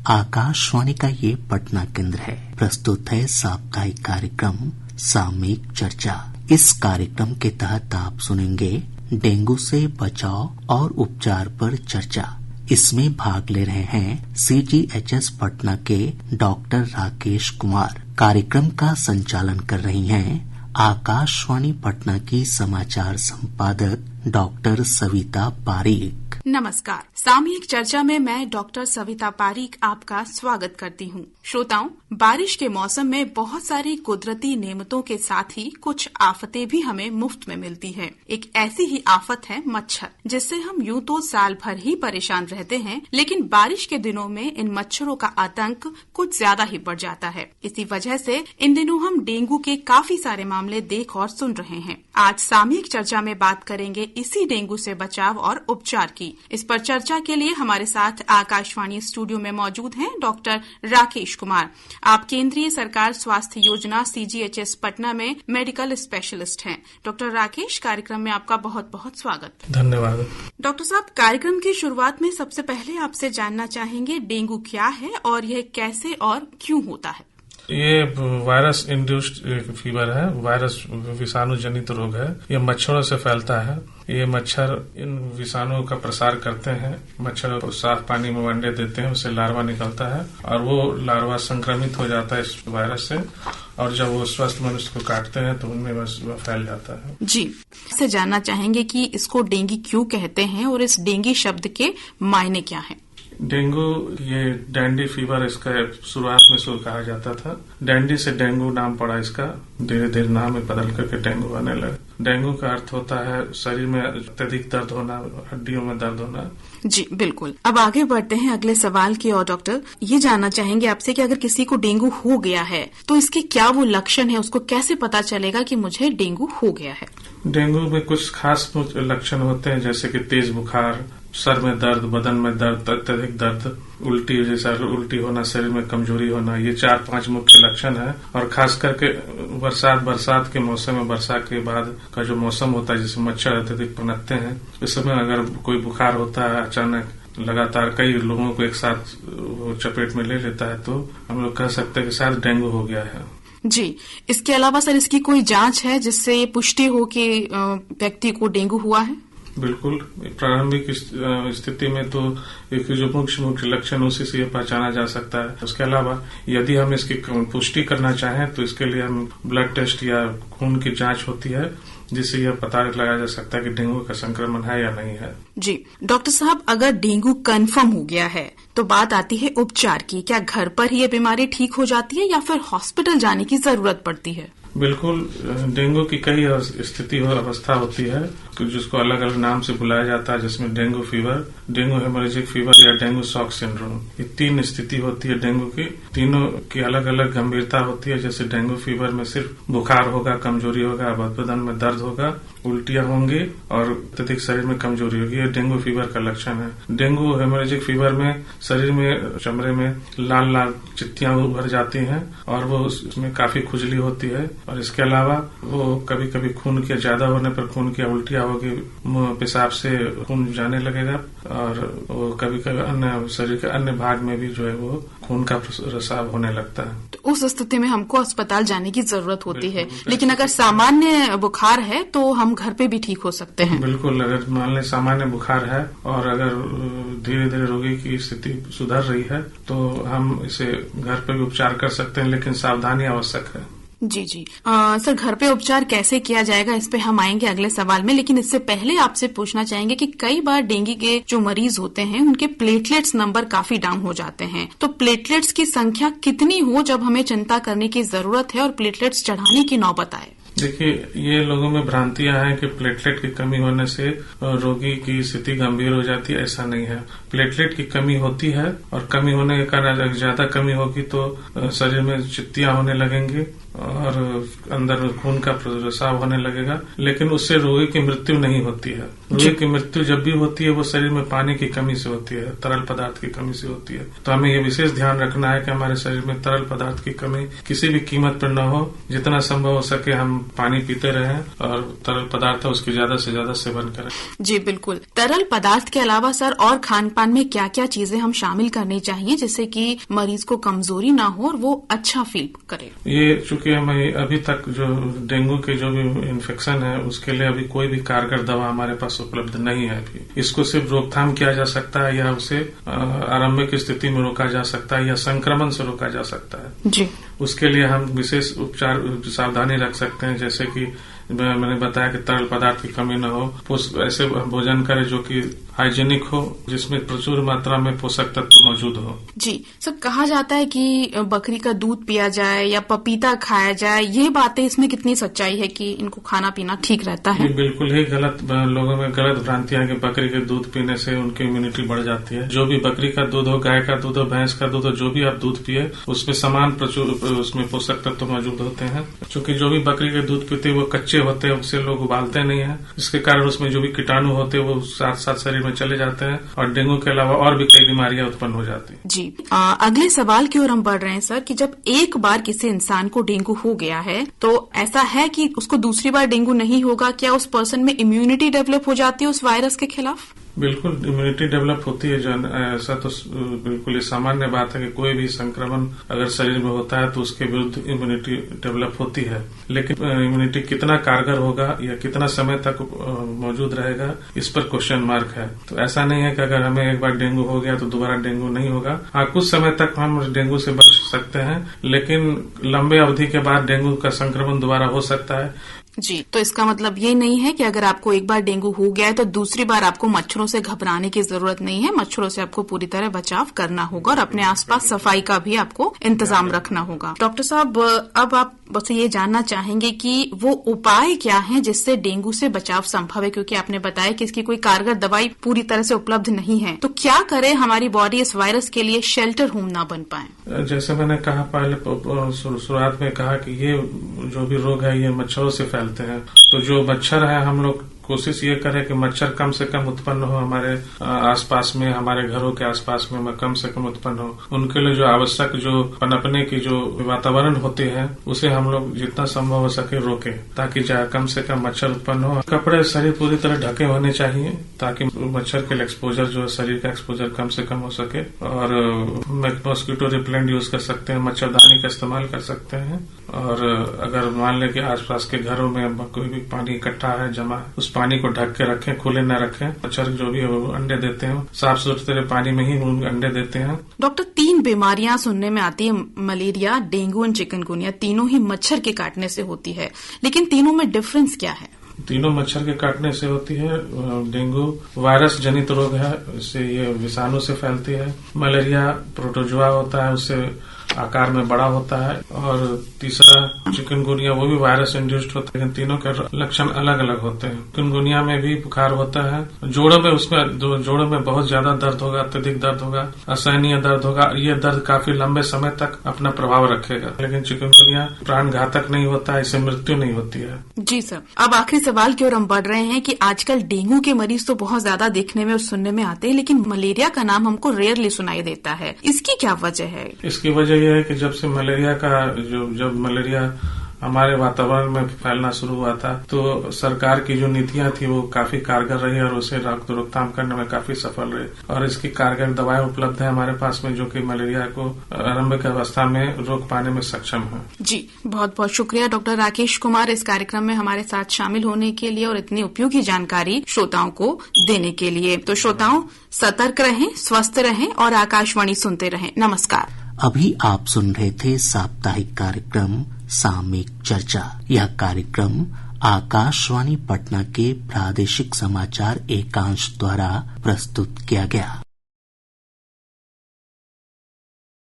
आकाशवाणी का ये पटना केंद्र है। प्रस्तुत है साप्ताहिक कार्यक्रम सामयिक चर्चा। इस कार्यक्रम के तहत आप सुनेंगे डेंगू से बचाव और उपचार पर चर्चा। इसमें भाग ले रहे हैं CGHS पटना के डॉक्टर राकेश कुमार। कार्यक्रम का संचालन कर रही हैं आकाशवाणी पटना की समाचार संपादक डॉक्टर सविता पारीक। नमस्कार। सामयिक चर्चा में मैं डॉक्टर सविता पारीक आपका स्वागत करती हूँ। श्रोताओं, बारिश के मौसम में बहुत सारी कुदरती नेमतों के साथ ही कुछ आफतें भी हमें मुफ्त में मिलती है। एक ऐसी ही आफत है मच्छर, जिससे हम यूं तो साल भर ही परेशान रहते हैं, लेकिन बारिश के दिनों में इन मच्छरों का आतंक कुछ ज्यादा ही बढ़ जाता है। इसी वजह से इन दिनों हम डेंगू के काफी सारे मामले देख और सुन रहे हैं। आज सामयिक चर्चा में बात करेंगे इसी डेंगू से बचाव और उपचार की। इस पर चर्चा के लिए हमारे साथ आकाशवाणी स्टूडियो में मौजूद हैं डॉक्टर राकेश कुमार। आप केंद्रीय सरकार स्वास्थ्य योजना CGHS पटना में मेडिकल स्पेशलिस्ट हैं। डॉक्टर राकेश, कार्यक्रम में आपका बहुत बहुत स्वागत। धन्यवाद। डॉक्टर साहब, कार्यक्रम की शुरुआत में सबसे पहले आपसे जानना चाहेंगे डेंगू क्या है और यह कैसे और क्यों होता है। ये वायरस इंड्यूस्ड फीवर है। वायरस विषाणु जनित रोग है। ये मच्छरों से फैलता है। ये मच्छर इन विषाणुओं का प्रसार करते हैं। मच्छर को साफ पानी में अंडे देते हैं, उससे लार्वा निकलता है और वो लार्वा संक्रमित हो जाता है इस वायरस से, और जब वो स्वस्थ मनुष्य को काटते हैं तो उनमें बस फैल जाता है। जी, इससे जानना चाहेंगे कि इसको डेंगू क्यों कहते हैं और इस डेंगू शब्द के मायने क्या हैं। डेंगू, ये डैंडी फीवर इसका शुरुआत में शुरू कहा जाता था। डैंडी से डेंगू नाम पड़ा इसका। धीरे धीरे नाम में बदल करके डेंगू आने लगा। डेंगू का अर्थ होता है शरीर में अत्यधिक दर्द होना, हड्डियों में दर्द होना। जी बिल्कुल। अब आगे बढ़ते हैं अगले सवाल की ओर। डॉक्टर, ये जानना चाहेंगे आपसे कि अगर किसी को डेंगू हो गया है तो इसके क्या वो लक्षण है, उसको कैसे पता चलेगा कि मुझे डेंगू हो गया है। डेंगू में कुछ खास लक्षण होते हैं, जैसे कि तेज बुखार, सर में दर्द, बदन में दर्द, अत्यधिक दर्द, उल्टी जैसा उल्टी होना, शरीर में कमजोरी होना। ये 4-5 मुख्य लक्षण है। और खास करके बरसात के मौसम में, वर्षा के बाद का जो मौसम होता है जिसमें मच्छर अत्यधिक पनपते हैं, इस समय अगर कोई बुखार होता है अचानक, लगातार कई लोगों को एक साथ चपेट में ले लेता है, तो हम लोग कह सकते हैं कि शायद डेंगू हो गया है। जी, इसके अलावा सर इसकी कोई जांच है जिससे ये पुष्टि हो कि व्यक्ति को डेंगू हुआ है। बिल्कुल। प्रारंभिक स्थिति में तो एक जो मुख्य लक्षण उसी से पहचाना जा सकता है। उसके अलावा यदि हम इसकी पुष्टि करना चाहें तो इसके लिए हम ब्लड टेस्ट या खून की जांच होती है, जिससे यह पता लगाया जा सकता है कि डेंगू का संक्रमण है या नहीं है। जी डॉक्टर साहब, अगर डेंगू कंफर्म हो गया है तो बात आती है उपचार की। क्या घर पर ही ये बीमारी ठीक हो जाती है या फिर हॉस्पिटल जाने की जरूरत पड़ती है। बिल्कुल। डेंगू की कई स्थिति और अवस्था होती है जिसको अलग अलग नाम से बुलाया जाता है, जिसमें dengue fever, dengue haemorrhagic fever या डेंगू शॉक सिंड्रोम। ये 3 स्थिति होती है डेंगू की। तीनों की अलग अलग गंभीरता होती है। जैसे डेंगू फीवर में सिर्फ बुखार होगा, कमजोरी होगा, बदन में दर्द होगा, उल्टियां होंगी और अत्यधिक शरीर में कमजोरी होगी। ये डेंगू फीवर का लक्षण है। डेंगू हेमोरेजिक फीवर में शरीर में, चमड़े में लाल लाल चित्तियां उभर जाती हैं और वो उसमें काफी खुजली होती है। और इसके अलावा वो कभी कभी खून के ज्यादा होने पर खून की उल्टियां होगी, पेशाब से खून जाने लगेगा और वो कभी कभी अन्य शरीर के अन्य भाग में भी जो है वो खून का रिसाव होने लगता है। तो उस स्थिति में हमको अस्पताल जाने की जरूरत होती है। लेकिन अगर सामान्य बुखार है तो हम घर पे भी ठीक हो सकते हैं। बिल्कुल। अगर मान लें सामान्य बुखार है और अगर धीरे धीरे रोगी की स्थिति सुधर रही है तो हम इसे घर पे भी उपचार कर सकते हैं, लेकिन सावधानी आवश्यक है। जी जी। सर, घर पे उपचार कैसे किया जाएगा, इस पे हम आएंगे अगले सवाल में, लेकिन इससे पहले आपसे पूछना चाहेंगे कि कई बार डेंगू के जो मरीज होते हैं उनके प्लेटलेट्स नंबर काफी डाउन हो जाते हैं। तो प्लेटलेट्स की संख्या कितनी हो जब हमें चिंता करने की जरूरत है और प्लेटलेट्स चढ़ाने की नौबत आए। देखिए, ये लोगों में भ्रांतियां हैं कि प्लेटलेट की कमी होने से रोगी की स्थिति गंभीर हो जाती है। ऐसा नहीं है। प्लेटलेट की कमी होती है और कमी होने के कारण ज्यादा कमी होगी तो शरीर में चित्तियां होने लगेंगी और अंदर खून का प्रसाव होने लगेगा, लेकिन उससे रोगी की मृत्यु नहीं होती है। रोगी की मृत्यु जब भी होती है वो शरीर में पानी की कमी से होती है, तरल पदार्थ की कमी से होती है। तो हमें ये विशेष ध्यान रखना है कि हमारे शरीर में तरल पदार्थ की कमी किसी भी कीमत पर न हो। जितना संभव हो सके हम पानी पीते रहें और तरल पदार्थ है उसकी ज्यादा से ज्यादा सेवन करें। जी बिल्कुल। तरल पदार्थ के अलावा सर और खान पान में क्या क्या चीजें हम शामिल करनी चाहिए जिससे कि मरीज को कमजोरी ना हो और वो अच्छा फील करे? ये चूंकि हमें अभी तक जो डेंगू के जो भी इन्फेक्शन है उसके लिए अभी कोई भी कारगर दवा हमारे पास उपलब्ध नहीं है। अभी इसको सिर्फ रोकथाम किया जा सकता है या उसे आरंभिक स्थिति में रोका जा सकता है या संक्रमण से रोका जा सकता है। जी, उसके लिए हम विशेष उपचार सावधानी रख सकते हैं, जैसे कि मैंने बताया कि तरल पदार्थ की कमी न हो, ऐसे भोजन करें जो कि हाइजीनिक हो, जिसमें प्रचुर मात्रा में पोषक तत्व मौजूद हो। जी सर, कहा जाता है कि बकरी का दूध पिया जाए या पपीता खाया जाए, ये बातें इसमें कितनी सच्चाई है कि इनको खाना पीना ठीक रहता है? बिल्कुल ही गलत, लोगों में गलत भ्रांतियां कि बकरी के दूध पीने से उनकी इम्यूनिटी बढ़ जाती है। जो भी बकरी का दूध हो, गाय का दूध हो, भैंस का दूध हो, जो भी आप दूध पिए उसमें समान प्रचुर उसमें पोषक तत्व मौजूद होते हैं। क्योंकि जो भी बकरी के दूध पीते हैं वो कच्चे होते हैं, उसे लोग उबालते नहीं है, इसके कारण उसमें जो भी कीटाणु होते हैं वो साथ साथ शरीर में चले जाते हैं और डेंगू के अलावा और भी कई बीमारियां उत्पन्न हो जाती हैं। जी, अगले सवाल की ओर हम बढ़ रहे हैं सर कि जब एक बार किसी इंसान को डेंगू हो गया है तो ऐसा है कि उसको दूसरी बार डेंगू नहीं होगा? क्या उस पर्सन में इम्यूनिटी डेवलप हो जाती है उस वायरस के खिलाफ? बिल्कुल इम्यूनिटी डेवलप होती है। जो ऐसा तो बिल्कुल ये सामान्य बात है कि कोई भी संक्रमण अगर शरीर में होता है तो उसके विरुद्ध इम्यूनिटी डेवलप होती है, लेकिन इम्यूनिटी कितना कारगर होगा या कितना समय तक मौजूद रहेगा इस पर क्वेश्चन मार्क है। तो ऐसा नहीं है कि अगर हमें एक बार डेंगू हो गया तो दोबारा डेंगू नहीं होगा। हाँ, कुछ समय तक हम डेंगू से बच सकते हैं, लेकिन लंबे अवधि के बाद डेंगू का संक्रमण दोबारा हो सकता है। जी, तो इसका मतलब ये नहीं है कि अगर आपको एक बार डेंगू हो गया है तो दूसरी बार आपको मच्छरों से घबराने की जरूरत नहीं है। मच्छरों से आपको पूरी तरह बचाव करना होगा और अपने आसपास सफाई का भी आपको इंतजाम रखना होगा। डॉक्टर साहब, अब आप बस ये जानना चाहेंगे कि वो उपाय क्या हैं जिससे डेंगू से बचाव संभव है, क्योंकि आपने बताया कि इसकी कोई कारगर दवाई पूरी तरह से उपलब्ध नहीं है। तो क्या करे हमारी बॉडी इस वायरस के लिए शेल्टर होम ना बन पाए? जैसे मैंने कहा पहले शुरुआत में कहा कि ये जो भी रोग है ये मच्छरों से फैलते हैं। तो जो मच्छर है हम लोग कोशिश ये करें कि मच्छर कम से कम उत्पन्न हो हमारे आसपास में, हमारे घरों के आसपास में कम से कम उत्पन्न हो। उनके लिए जो आवश्यक जो पनपने की जो वातावरण होते हैं उसे हम लोग जितना संभव हो सके रोकें, ताकि कम से कम मच्छर उत्पन्न हो। कपड़े शरीर पूरी तरह ढके होने चाहिए ताकि मच्छर के एक्सपोजर जो शरीर का एक्सपोजर कम से कम हो सके। और मॉस्किटो रिपेलेंट यूज कर सकते हैं, मच्छरदानी का इस्तेमाल कर सकते हैं। और अगर मान लें कि आसपास के घरों में कोई भी पानी इकट्ठा है जमा, उस पानी को ढक के रखें, खुले न रखें। मच्छर जो भी है वो अंडे देते हैं, साफ सुथरे पानी में ही अंडे देते हैं। डॉक्टर, 3 बीमारियां सुनने में आती है, मलेरिया, डेंगू और चिकनगुनिया, तीनों ही मच्छर के काटने से होती है, लेकिन तीनों में डिफरेंस क्या है? तीनों मच्छर के काटने से होती है। डेंगू वायरस जनित रोग है, इससे ये विषाणु से फैलती है। मलेरिया प्रोटोजुआ होता है, उससे आकार में बड़ा होता है। और तीसरा चिकनगुनिया, वो भी वायरस इंड्यूस्ड होता है, लेकिन तीनों के लक्षण अलग अलग होते हैं। चिकनगुनिया में भी बुखार होता है, जोड़ों में उसमें जोड़ों में बहुत ज्यादा दर्द होगा, अत्यधिक दर्द होगा, असहनीय दर्द होगा। ये दर्द काफी लंबे समय तक अपना प्रभाव रखेगा, लेकिन चिकनगुनिया प्राण घातक नहीं होता है, इससे मृत्यु नहीं होती है। जी सर, अब आखिरी सवाल की ओर हम बढ़ रहे हैं कि आजकल डेंगू के मरीज तो बहुत ज्यादा देखने में और सुनने में आते हैं, लेकिन मलेरिया का नाम हमको रेयरली सुनाई देता है। इसकी क्या वजह है? इसकी वजह यह है कि जब से मलेरिया का जब मलेरिया हमारे वातावरण में फैलना शुरू हुआ था तो सरकार की जो नीतियां थी वो काफी कारगर रही और उसे रोकथाम करने में काफी सफल रही। और इसकी कारगर दवाएं उपलब्ध है हमारे पास में जो कि मलेरिया को आरंभिक अवस्था में रोक पाने में सक्षम है। जी, बहुत बहुत शुक्रिया डॉक्टर राकेश कुमार इस कार्यक्रम में हमारे साथ शामिल होने के लिए और इतनी उपयोगी जानकारी श्रोताओं को देने के लिए। तो श्रोताओं, सतर्क रहें, स्वस्थ रहें और आकाशवाणी सुनते रहें। नमस्कार। अभी आप सुन रहे थे साप्ताहिक कार्यक्रम सामयिक चर्चा। यह कार्यक्रम आकाशवाणी पटना के प्रादेशिक समाचार एकांश द्वारा प्रस्तुत किया गया।